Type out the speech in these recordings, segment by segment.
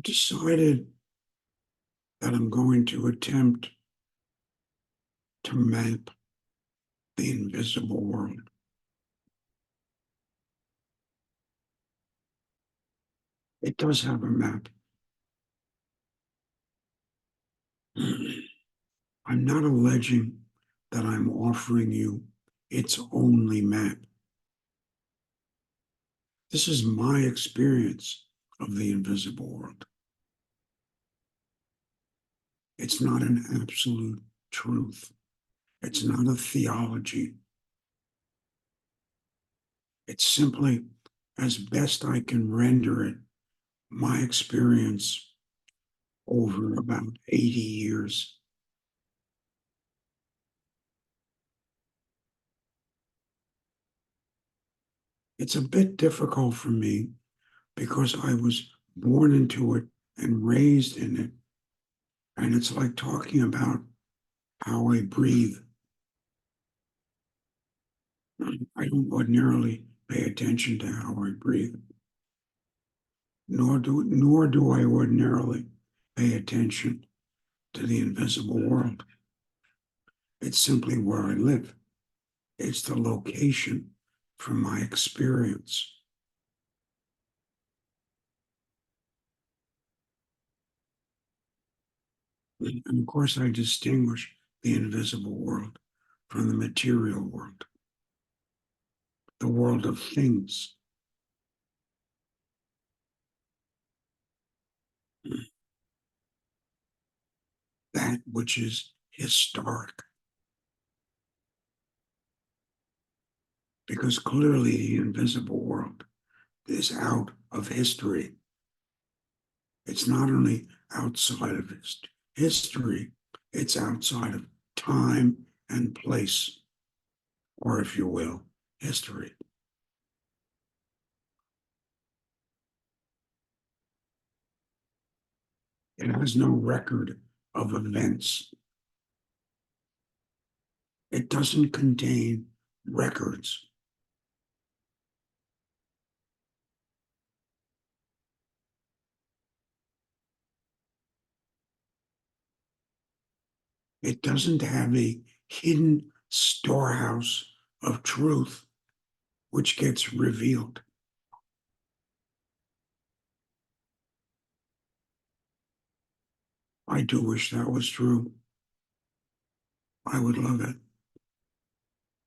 Decided that I'm going to attempt to map the invisible world. It does have a map. I'm not alleging that I'm offering you its only map. This is my experience of the invisible world. It's not an absolute truth. It's not a theology. It's simply, as best I can render it, my experience over about 80 years. It's a bit difficult for me because I was born into it and raised in it. And it's like talking about how I breathe. I don't ordinarily pay attention to how I breathe, nor do I ordinarily pay attention to the invisible world. It's simply where I live. It's the location for my experience. And of course, I distinguish the invisible world from the material world, the world of things. That which is historic, because clearly the invisible world is out of history. It's not only outside of history, it's outside of time and place, or if you will, history. It has no record of events. It doesn't contain records. It doesn't have a hidden storehouse of truth which gets revealed. I do wish that was true. I would love it.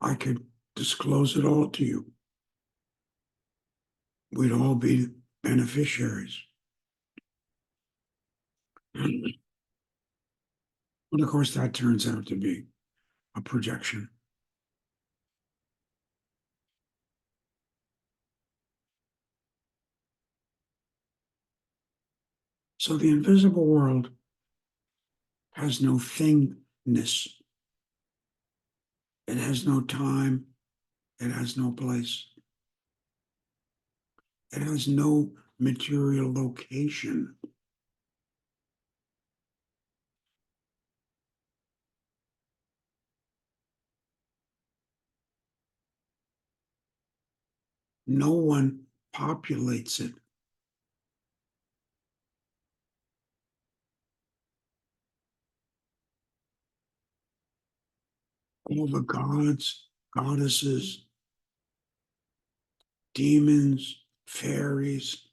I could disclose it all to you. We'd all be beneficiaries. But of course, that turns out to be a projection. So the invisible world has no thingness. It has no time. It has no place. It has no material location. No one populates it. All the gods, goddesses, demons, fairies,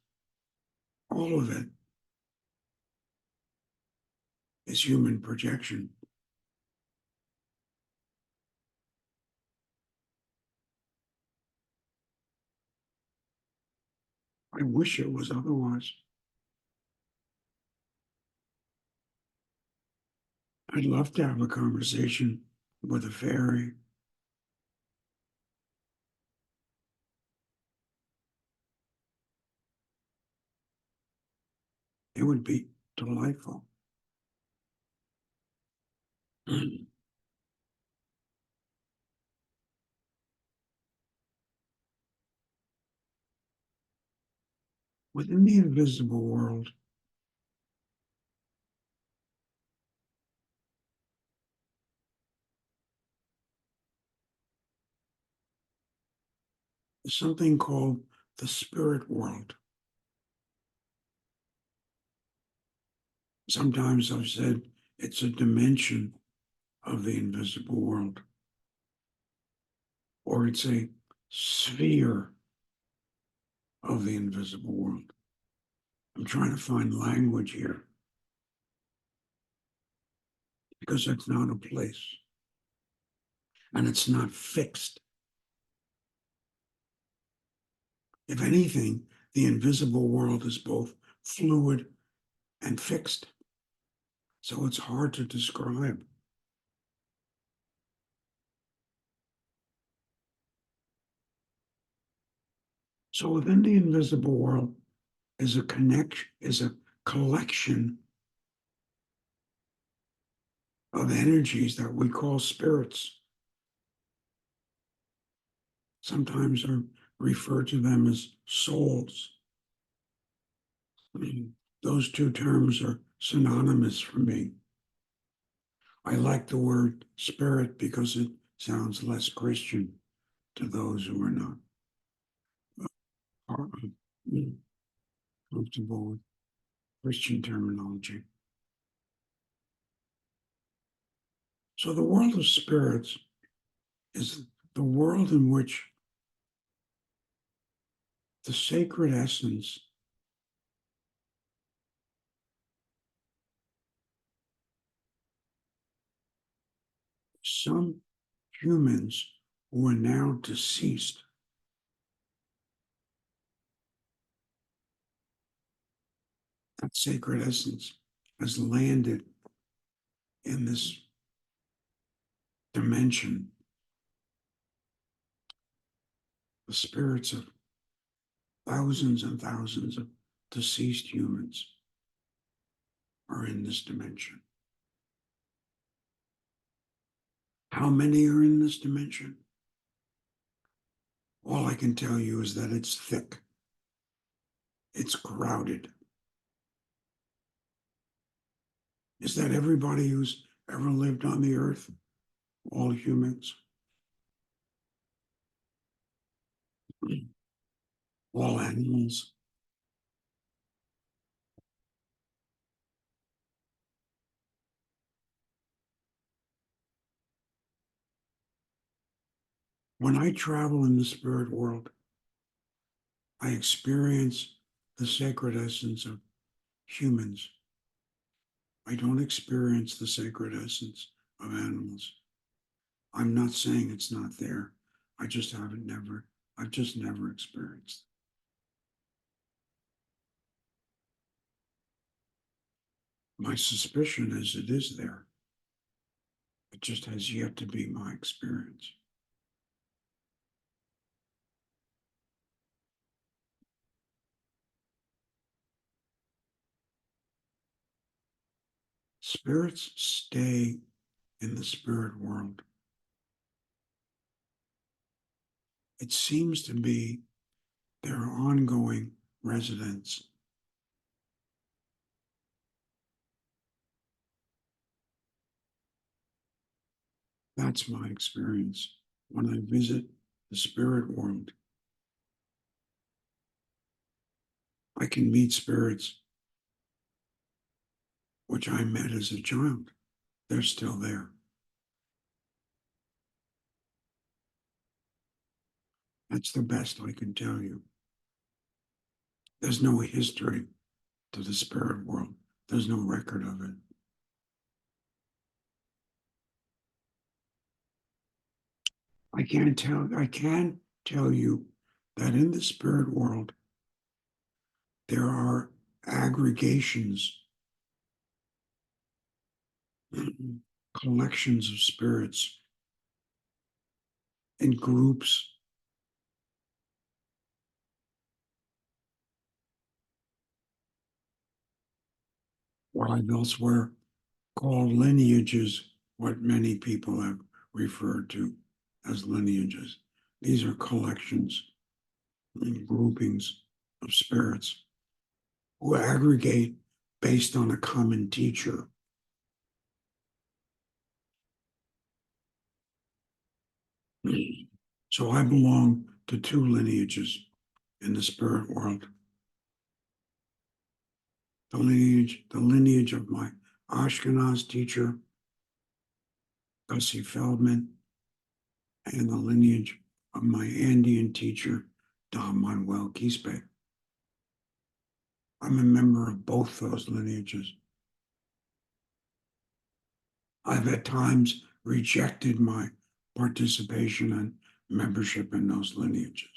all of it is human projection. I wish it was otherwise. I'd love to have a conversation with a fairy. It would be delightful. Within the invisible world is something called the spirit world. Sometimes I've said it's a dimension of the invisible world, or it's a sphere of the invisible world. I'm trying to find language here because it's not a place and it's not fixed. If anything, the invisible world is both fluid and fixed. So it's hard to describe. So within the invisible world is a collection of energies that we call spirits. Sometimes I refer to them as souls. Those two terms are synonymous for me. I like the word spirit because it sounds less Christian to those who are not comfortable with Christian terminology. So the world of spirits is the world in which the sacred essence some humans who are now deceased, that sacred essence has landed in this dimension. The spirits of thousands and thousands of deceased humans are in this dimension. How many are in this dimension? All I can tell you is that it's thick. It's crowded. Is that everybody who's ever lived on the earth? All humans? All animals? When I travel in the spirit world, I experience the sacred essence of humans. I don't experience the sacred essence of animals. I'm not saying it's not there. I've just never experienced it. My suspicion is it is there. It just has yet to be my experience. Spirits stay in the spirit world. It seems to be their ongoing residence. That's my experience when I visit the spirit world. I can meet spirits which I met as a child. They're still there. That's the best I can tell you. There's no history to the spirit world. There's no record of it. I can tell you that in the spirit world, there are aggregations, collections of spirits in groups. What I've elsewhere called lineages, what many people have referred to as lineages. These are collections and groupings of spirits who aggregate based on a common teacher. So I belong to two lineages in the spirit world. the lineage of my Ashkenaz teacher, Gussie Feldman, and the lineage of my Andean teacher, Don Manuel Quispe. I'm a member of both those lineages. I've at times rejected my participation and membership in those lineages.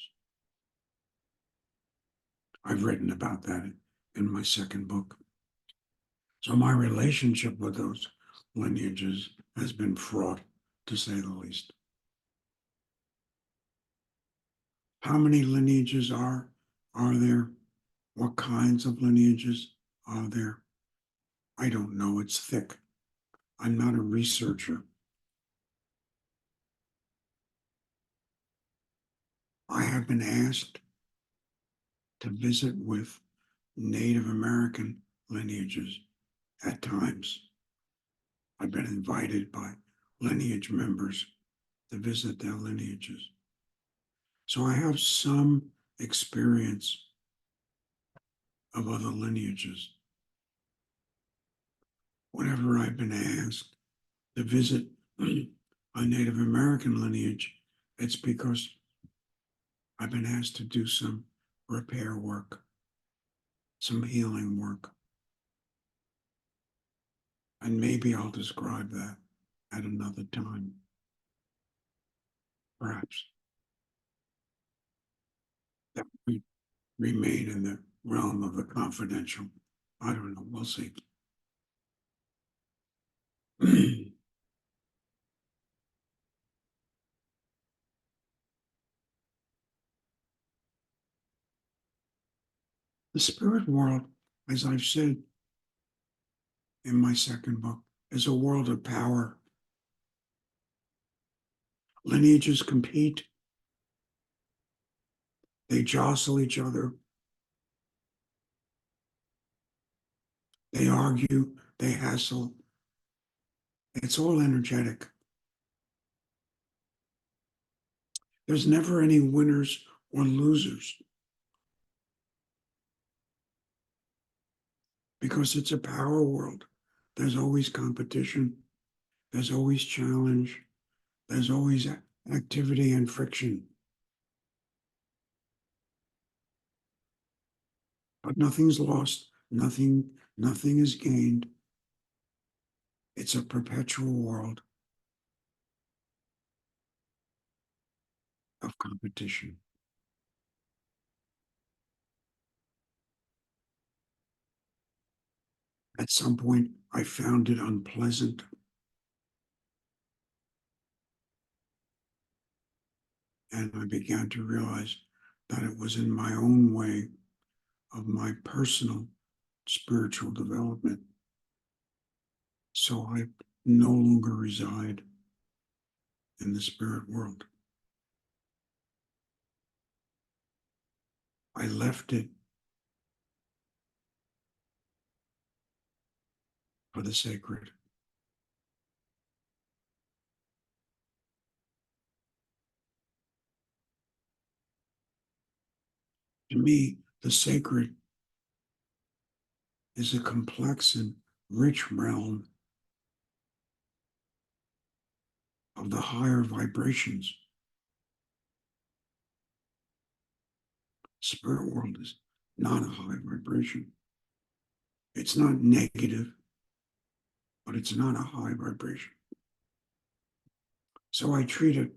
I've written about that in my second book. So my relationship with those lineages has been fraught, to say the least. How many lineages are there? What kinds of lineages are there? I don't know. It's thick. I'm not a researcher. I have been asked to visit with Native American lineages at times. I've been invited by lineage members to visit their lineages. So I have some experience of other lineages. Whenever I've been asked to visit a Native American lineage, it's because I've been asked to do some repair work, some healing work. And maybe I'll describe that at another time, perhaps. That would remain in the realm of the confidential. I don't know. We'll see. The spirit world, as I've said in my second book, is a world of power. Lineages compete, they jostle each other, they argue, they hassle. It's all energetic. There's never any winners or losers because it's a power world. There's always competition, there's always challenge, there's always activity and friction. But nothing's lost, nothing is gained. It's a perpetual world of competition. At some point, I found it unpleasant. And I began to realize that it was in my own way of my personal spiritual development. So I no longer reside in the spirit world. I left it for the sacred. To me, the sacred is a complex and rich realm of the higher vibrations. Spirit world is not a high vibration. It's not negative, but it's not a high vibration. So I treat it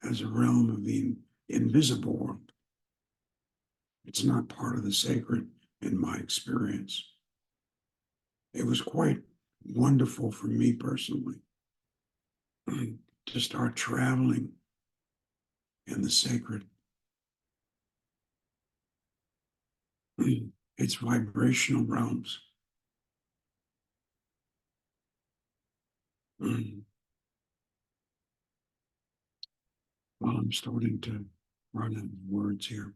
as a realm of the invisible world. It's not part of the sacred in my experience. It was quite wonderful for me personally to start traveling in the sacred. It's vibrational realms. Well, I'm starting to run out of words here.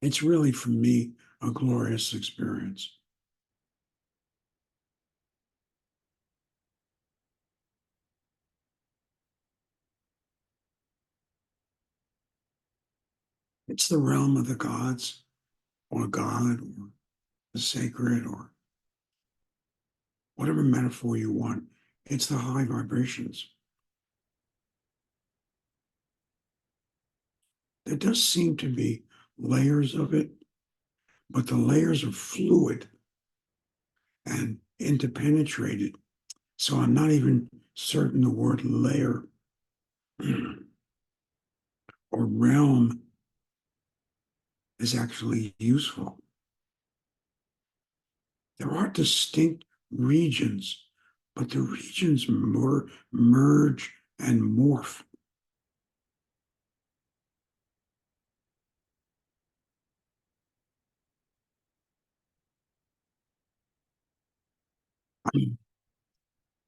It's really, for me, a glorious experience. It's the realm of the gods, or God, or the sacred, or whatever metaphor you want. It's the high vibrations. There does seem to be layers of it, but the layers are fluid and interpenetrated. So I'm not even certain the word layer or realm is actually useful. There are distinct regions, but the regions merge and morph.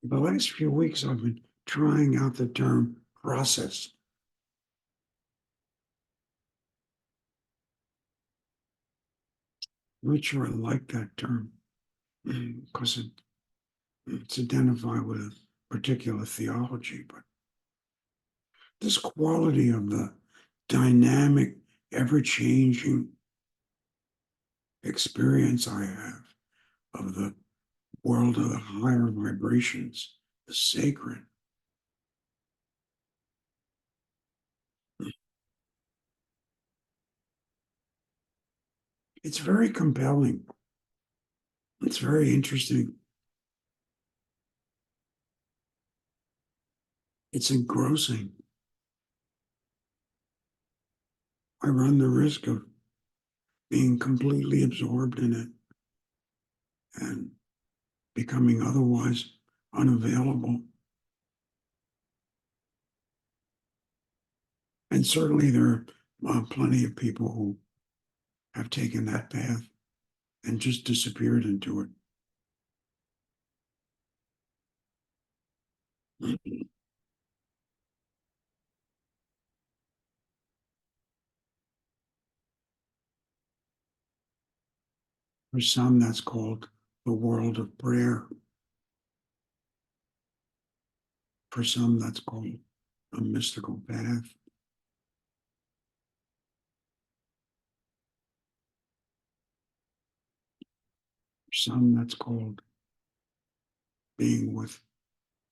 The last few weeks, I've been trying out the term process. I'm not sure I like that term because it's identified with a particular theology, but this quality of the dynamic, ever changing experience I have of the world of the higher vibrations, the sacred. It's very compelling. It's very interesting. It's engrossing. I run the risk of being completely absorbed in it and becoming otherwise unavailable. And certainly there are plenty of people who have taken that path and just disappeared into it. For some, that's called the world of prayer. For some, that's called a mystical path. For some, that's called being with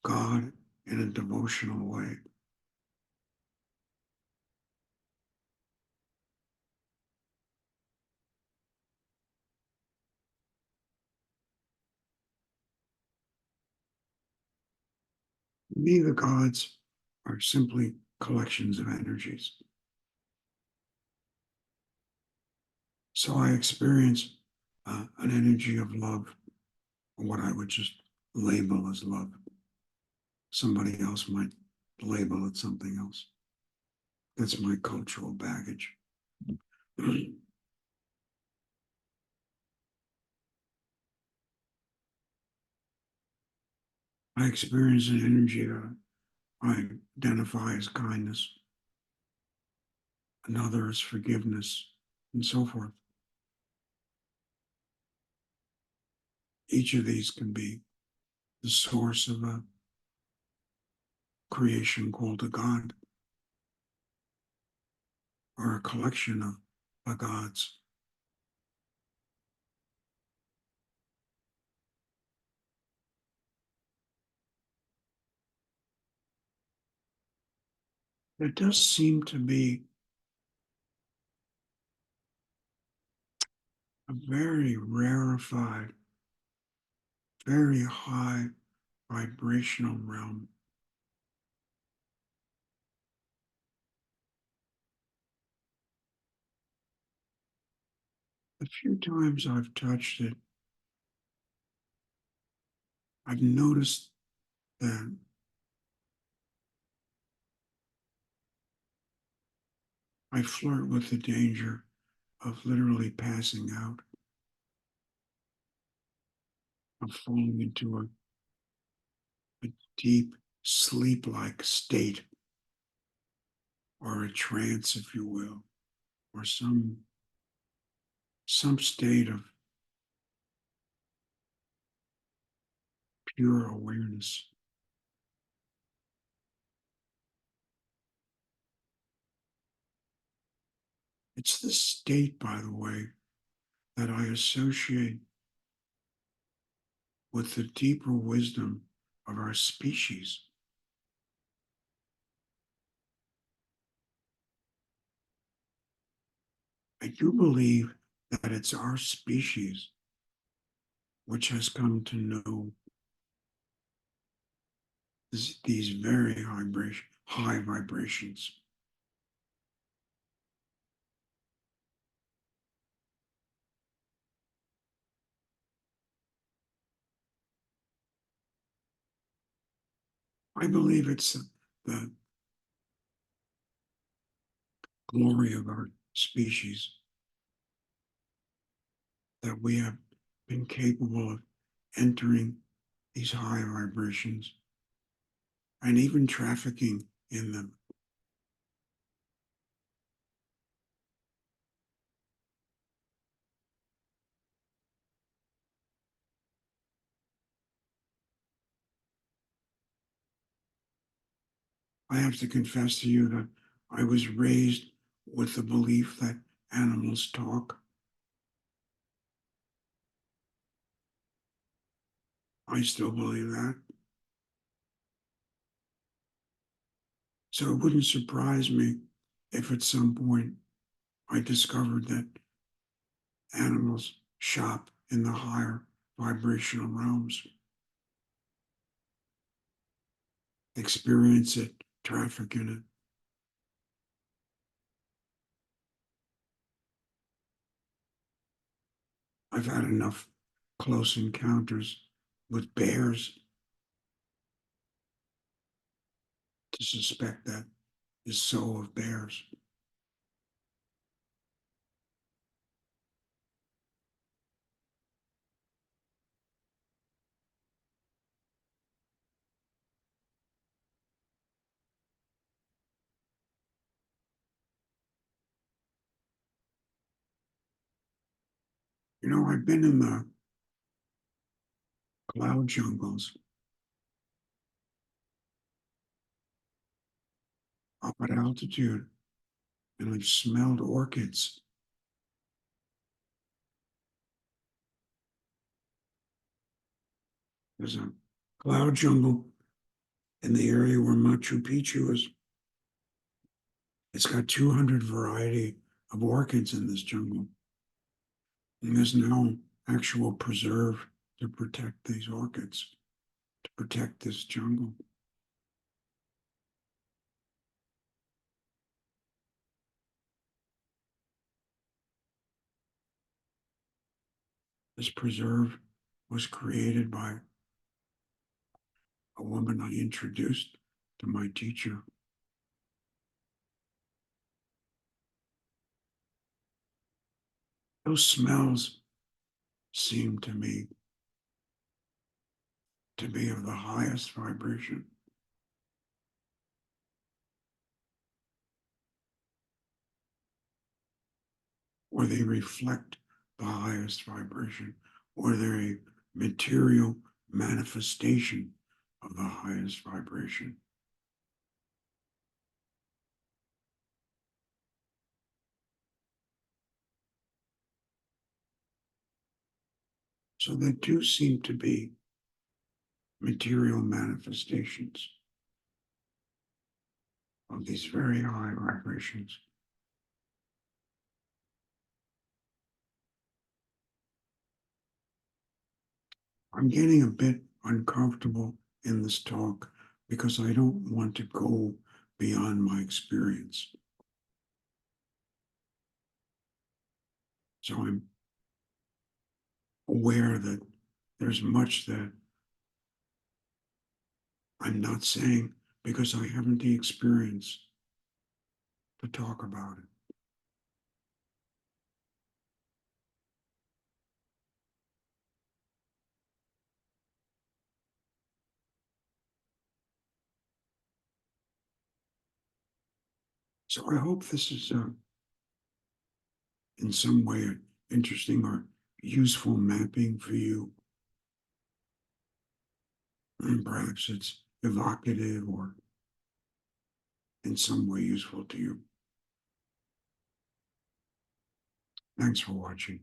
God in a devotional way. To me, the gods are simply collections of energies. So I experience an energy of love, or what I would just label as love. Somebody else might label it something else. That's my cultural baggage. I experience an energy that I identify as kindness, another as forgiveness, and so forth. Each of these can be the source of a creation called a god, or a collection of gods. There does seem to be a very rarefied, very high vibrational realm. The few times I've touched it, I've noticed that I flirt with the danger of literally passing out, of falling into a deep sleep-like state, or a trance, if you will, or some state of pure awareness. It's this state, by the way, that I associate with the deeper wisdom of our species. I do believe that it's our species which has come to know these very high vibrations. I believe it's the glory of our species that we have been capable of entering these high vibrations and even trafficking in them. I have to confess to you that I was raised with the belief that animals talk. I still believe that. So it wouldn't surprise me if at some point I discovered that animals shop in the higher vibrational realms, experience it, traffic in it. I've had enough close encounters with bears to suspect that is so of bears. You know, I've been in the cloud jungles up at altitude, and I've smelled orchids. There's a cloud jungle in the area where Machu Picchu is. It's got 200 variety of orchids in this jungle. And there's no actual preserve to protect these orchids, to protect this jungle. This preserve was created by a woman I introduced to my teacher. Those smells seem to me to be of the highest vibration, or they reflect the highest vibration, or they're a material manifestation of the highest vibration. So they do seem to be material manifestations of these very high vibrations. I'm getting a bit uncomfortable in this talk because I don't want to go beyond my experience. So I'm aware that there's much that I'm not saying because I haven't the experience to talk about it. So I hope this is in some way interesting or useful mapping for you. And perhaps it's evocative or in some way useful to you. Thanks for watching.